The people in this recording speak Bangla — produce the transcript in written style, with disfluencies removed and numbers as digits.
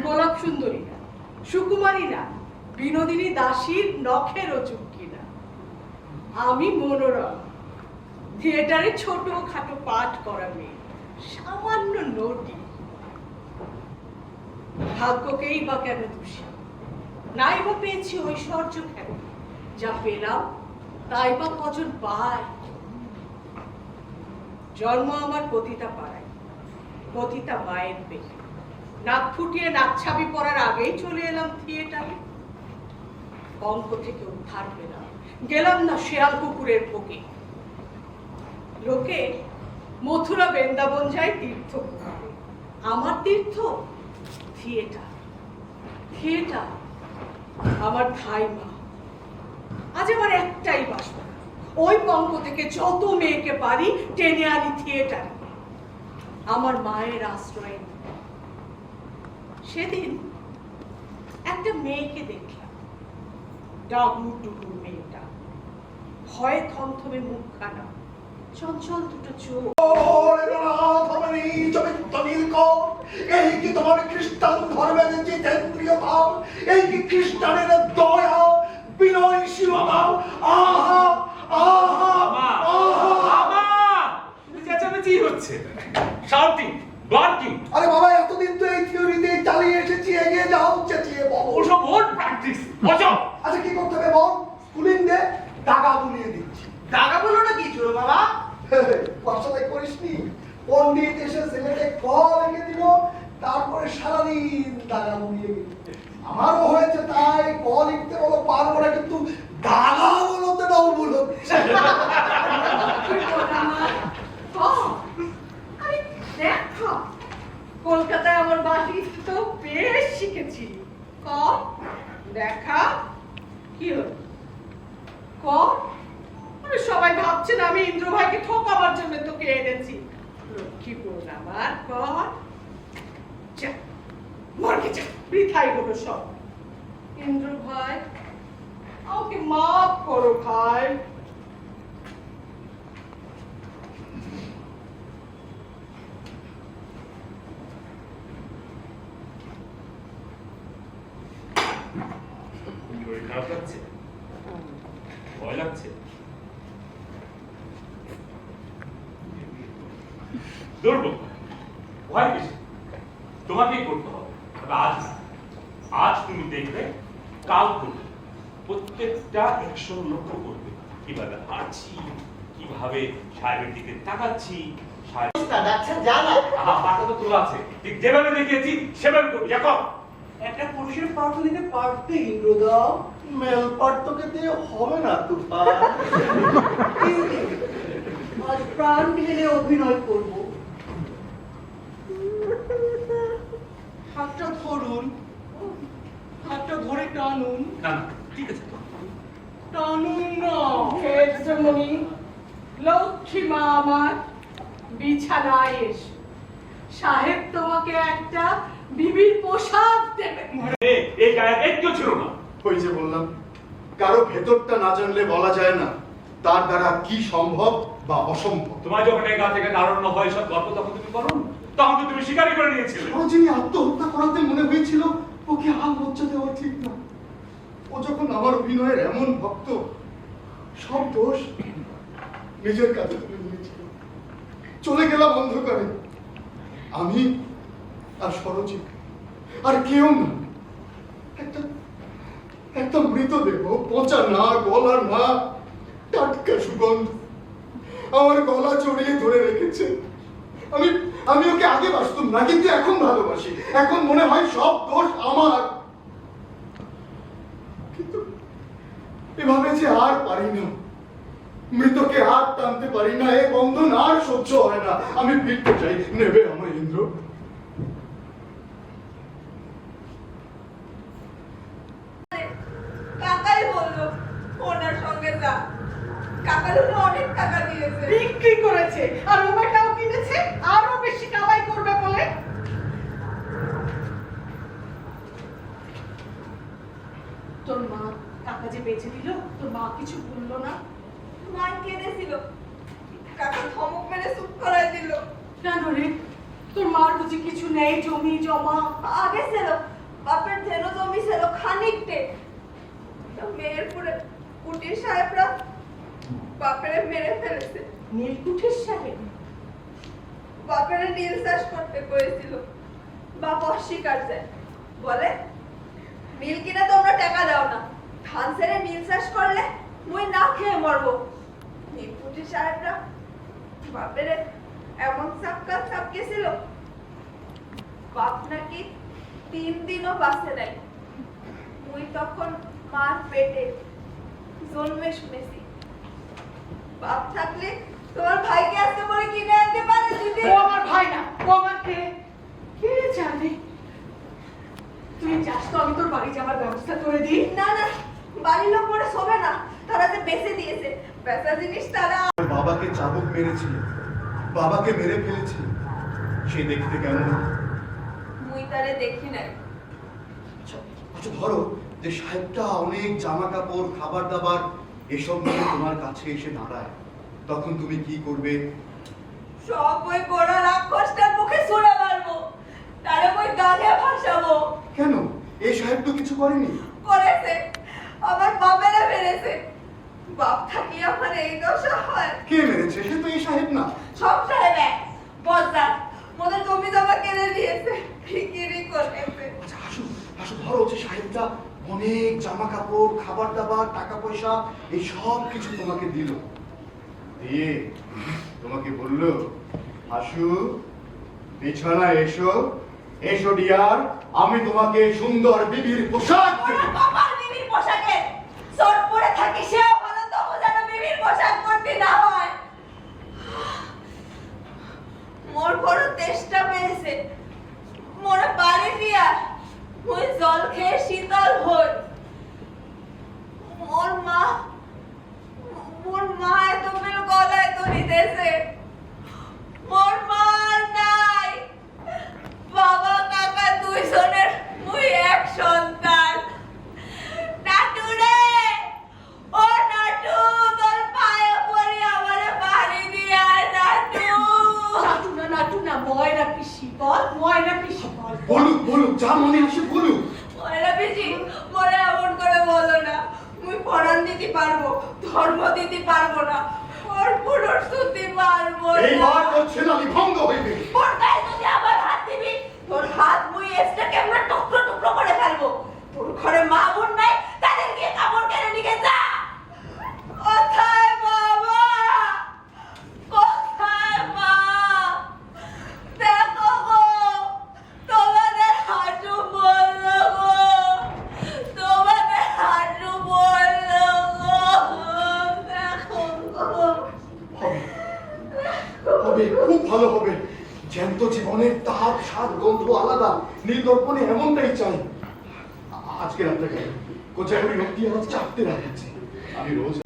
গোলাপ সুন্দরীরা, সুকুমারীরা, বিনোদিনী দাসীর নখেরও চুমকি না। আমি মনোরম, থিয়েটারে ছোটখাটো পাঠ করা মেয়ে, সামান্য নটি। ভাগ্যকেই বা কেন দোষী? নাই বা পেয়েছি ঐশ্বর্য কেন? যা পেলাম তাই বা কজন পায়? জন্ম আমার পতিতা পাড়ায়, পতিতা মায়ের পেটে। নাক ফুটিয়ে নাক ছাবি পড়ার আগেই চলে এলাম থিয়েটারে। অঙ্ক থেকে উদ্ধার পেলাম, গেলাম না শেয়াল কুকুরের পোকে। লোকে মথুরা বৃন্দাবন যায় তীর্থ করতে, আমার তীর্থ থিয়েটার। থিয়েটার আমার ধাই মা। আজ আমার একটাই বাসনা, ওই পঙ্ক থেকে যত মেয়েকে পারি টেনে আনি থিয়েটারে, আমার মায়ের আশ্রয়। সেদিন একটা মেয়েকে দেখলাম, ডাগুডুগু মেয়েটা, ভয়ে থমথমে মুখখানা, চঞ্চল দুটো চোখ। এই কি তোমার খ্রিস্টান ধর্মের জিতেন্দ্রিয়তা? এই কি খ্রিস্টানের দয়া, বিনয়শীলতা? আহা আহা আহা! চেঁচামেচি হচ্ছে, শাউটিং, বার্কিং। আরে বাবা, এতদিন তো এই থিওরিতে চালিয়ে এসেছি, এগিয়ে যাও, চেঁচিয়ে বলো। ওসব ওল্ড প্র্যাকটিস। বলো। আচ্ছা কি করতে হবে বল? স্কুলিং দে, দাগা বুলিয়ে দিচ্ছি। দাগা বলো না কি ছোট বাবা? পড়াশোনায় করিসনি? পণ্ডিত এসে ছেলেকে ক লিখে দিল, তারপরে সারাদিন দাগা বুলিয়ে গেল। আমারও হয়েছে তাই, ক লিখতে বলো পারবো না, কিন্তু দাগা বলতে দাও বলো। দেখো, কলকাতায় আমার বাড়ি তো বেশ শিখেছি। ক দেখা কি হলো? ক সবাই ভাবছেন আমি ইন্দ্র ভাইকে ঠকাবার জন্য তোকে এনেছি। লক্ষ্মী বোন আমার, কর যা, মরকে যা, বৃথাই হলো সব। ইন্দ্র ভাই, আমাকে মাফ করো ভাই। খারাপ লাগছে, ভয় লাগছে। ভয় কিসে? তোমাকেই করতে হবে। আজ আজ তুমি দেখবে, কাল করবে, প্রত্যেকটা অ্যাকশন লক্ষ্য করবে। কিভাবে হাঁটছি, কিভাবে সাহেবের দিকে তাকাচ্ছি। পাটা তো তোলা আছে, ঠিক যেভাবে দেখিয়েছি সেভাবে করবি। দেখো, একটা পুরুষের পাঠ নিতে পারতে ইন্দ্রদা, মেল পার্থকে দিয়ে হবে না তুফান। আজ প্রাণ ঢেলে অভিনয় করব। হাতটা ধরুন, হাতটা ধরে টানুন। না না, ঠিক আছে। টানুন না ক্ষেত্রমণি, লক্ষ্মী মা আমার, বিছানায় এসো। সাহেব তোমাকে একটা বিবির পোশাক দেবে। এই গায়ে একটু ছিল না। ওই যে বললাম, কারো ভেতরটা না জানলে বলা যায় না তার দ্বারা কি সম্ভব বা অসম্ভব। তোমার যখন এই গা থেকে তারণ্য হয় সব গল্প, তখন তুমি করো, তখন তো তুমি স্বীকারই করে নিয়েছিলে। সরোজিনী আত্মহত্যা করাতে মনে হয়েছিল ওকে আর লজ্জা দেওয়া ঠিক না। ও যখন আমার অভিনয়ের এমন ভক্ত, সব দোষ নিজের কাছে তুলে নিয়েছিল। চলে গেলাম অন্ধকারে, আমি আর সরোজিনী আর কেউ না। একটা মৃতদেহ, পচা না, গলা না, টাটকা সুগন্ধ আমার গলা জড়িয়ে ধরে রেখেছে। আমি ওকে আগে বাসতাম না, কিন্তু এখন ভালোবাসি। এখন মনে হয় সব দোষ আমার। কিন্তু এভাবে যে আর পারি না, মৃতকে আর টানতে পারি না, এ বন্ধন আর সহ্য হয় না। আমি ফিরতে চাই, নেবে আমার ইন্দ্র? কাকাই বললো ওনার সঙ্গে যা। কাকার অনেক টাকা দিয়েছে, বিক্রি করেছে, আর ওটাও কিনেছে আরো বেশি কামাই করবে বলে। তোর মা টাকা যে বেঁচে দিল, তোর মা কিছু বললো না? মা কেঁদেছিল, কাকা ধমক মেরে চুপ করাই দিল। কেন রে? তোর মার বুঝি কিছু নেই, জমি জমা? আগে ছিল, নীলকুঠির সাহেবরা বাপেরে মেরে ফেলেছে। নীলকুঠির সাহেব? বাপেরে নীল চাষ করতে করেছিল, বাপ অস্বীকার যায়, বলে নীল কিনে তোমরা টাকা দাও না, ধান ছেড়ে নীল চাষ করলে মুই না খেয়ে মরবো। নীলকুঠির সাহেবরা বাপেরে এমন চাপকা চাপকেছিল, বাপ নাকি 3 দিনও বাঁচে নাই। মুই তখন মার পেটে জন্মে শুনেছি, বাপ থাকলে তোমার ভাইকে আসতে বলে কিনে আনতে পারে দিদি। ও আমার ভাই না, ও আমার কে? কে জানে? তুই যাস তো, আমি তোর বাড়ি যাওয়ার ব্যবস্থা করে দিই। না না, বাড়ির লোক পরে শোবে না, তারা যে বেঁচে দিয়েছে, বেচা জিনিস তারা। বাবাকে চাবুক মেরেছিল, বাবাকে মেরে ফেলেছিল, সে দেখতে কেমন? মুই তারে দেখি নাই। আচ্ছা আচ্ছা, ধরো যে সাহেবটা অনেক জামা কাপড়, খাবার দাবার এসব নিয়ে তোমার কাছে এসে দাঁড়ায়, তখন তুমি কি করবে? সব ওই বড় রাক্ষসটার মুখে ছুঁড়ে মারবো, তারে ওই গালে ভাসাবো। কেন? এই সাহেব তো কিছু করেনি। করেছে, আমার বাপেরা মেরেছে। বাপ থাকলে আমার এই দশা হয়। কে মেরেছে? সে তো এই সাহেব না। সব সাহেব এক বজ্জাত, মোদের জমি জমা কেড়ে নিয়েছে, ফিকিরি করেছে। আচ্ছা আসো আসো, ধরো যে সাহেবটা অনেক জামা কাপড়, খাবার দাবার, টাকা পয়সা এই সব কিছু তোমাকে দিল, দিয়ে তোমাকে বলল, আসু বিছানা এসো, এসো ডিয়ার, আমি তোমাকে সুন্দর বিবির পোশাক দেব। ওরা কপাল বিবির পোশাকে সর পরে থাকি, সেও ভালো, তবু যেন বিবির পোশাক পরতে না হয়। মোর বড় তেষ্টা পেয়েছে, মোরে বাড়ি দিয়া মুই জল খেয়ে শীতল হই। মোর মা এত বেল গলায় তো নিতেছে, মোর মা আর নাই। বাবা কাকা দুইজনের মুই এক সন্তান। নাটু রে, ও নাটু, তোর পায়ে পড়ি আমারে বাড়ি দিয়া নাটু। নাটু না, নাটু না, ময়রা পিসি বল, ময়রা পিসি বল। বলুক বলুক, যা মনে আসে বলুক। ময়রা পিসি, মোরে এমন করে বলো না। মুই পরাণ দিতে পারবো, ধর্ম দিতে পারবো না, ওর পুরুষ দিতে পারবো না। এইবার তোর ছেলামি ভঙ্গ হইবে। তোর গায়ে যদি আবার হাত দিবি, তোর হাত মুই এসটা কেমন টুকরো টুকরো করে ফেলবো। তোর ঘরে মা বোন নাই, তাদের গিয়ে কাপড় কেড়ে নিয়ে যা। কোথায় বাবা, কোথায় মা? দেখো গো, তোমাদের হাঁটু বললো গো, তোমাদের হাঁটু বললো গো, দেখো গো। হবে হবে, খুব ভালো হবে। জ্যান্ত জীবনের তাপ, স্বাদ, গন্ধ আলাদা, নীলদর্পণে এমনটাই চাই। আজকে রাতটা গেল, কোচাগুড়ি লোক দিয়ে আমার চাপতে রাখাচ্ছে। আমি রোজ